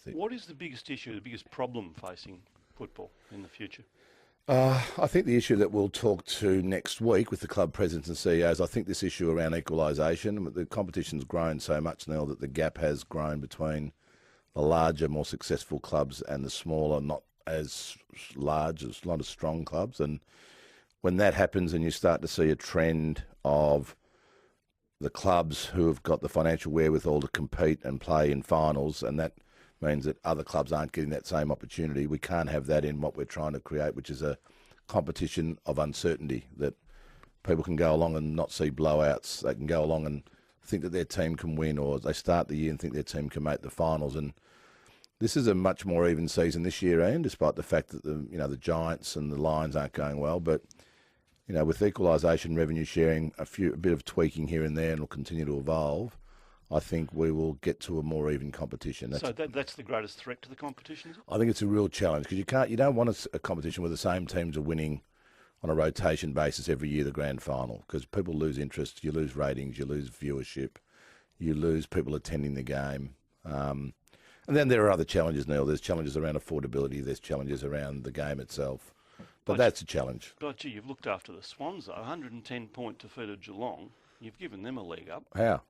fantastic. What is the biggest issue, the biggest problem facing football in the future? I think the issue that we'll talk to next week with the club presidents and CEOs, I think this issue around equalisation, the competition's grown so much now that the gap has grown between the larger, more successful clubs and the smaller, not as large, not as strong clubs. And when that happens and you start to see a trend of the clubs who have got the financial wherewithal to compete and play in finals, and that means that other clubs aren't getting that same opportunity. We can't have that in what we're trying to create, which is a competition of uncertainty, that people can go along and not see blowouts. They can go along and think that their team can win, or they start the year and think their team can make the finals. And this is a much more even season this year, Ian, despite the fact that the Giants and the Lions aren't going well. But with equalisation, revenue sharing, a bit of tweaking here and there, and will continue to evolve, I think we will get to a more even competition. That's the greatest threat to the competition, is it? I think it's a real challenge, because you don't want a competition where the same teams are winning on a rotation basis every year the grand final, because people lose interest, you lose ratings, you lose viewership, you lose people attending the game. And then there are other challenges, Neil. There's challenges around affordability, there's challenges around the game itself. But that's a challenge. But gee, you've looked after the Swans, though. 110-point defeat of Geelong. You've given them a leg up. How?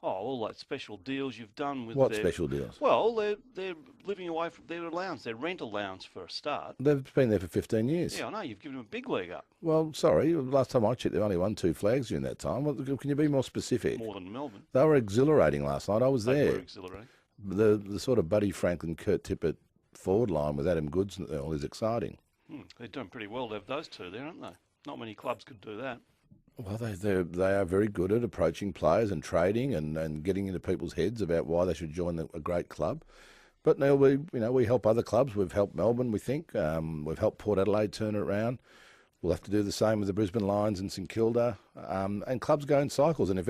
Oh, all that special deals you've done with What special deals? Well, they're living away from their allowance, their rent allowance for a start. They've been there for 15 years. Yeah, I know. You've given them a big leg up. Well, sorry. Last time I checked, they've only won 2 flags during that time. Can you be more specific? More than Melbourne. They were exhilarating last night. I was there. They were exhilarating. The sort of Buddy Franklin, Kurt Tippett forward line with Adam Goods is exciting. They're doing pretty well to have those two there, aren't they? Not many clubs could do that. Well, they are very good at approaching players and trading and getting into people's heads about why they should join a great club. But Neil, we help other clubs. We've helped Melbourne, we think. We've helped Port Adelaide turn it around. We'll have to do the same with the Brisbane Lions and St Kilda. And clubs go in cycles. And if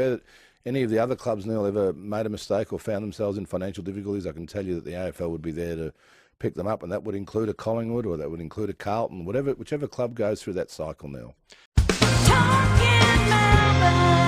any of the other clubs, Neil, ever made a mistake or found themselves in financial difficulties, I can tell you that the AFL would be there to pick them up, and that would include a Collingwood, or that would include a Carlton, whichever club goes through that cycle, Neil. Talking Melbourne.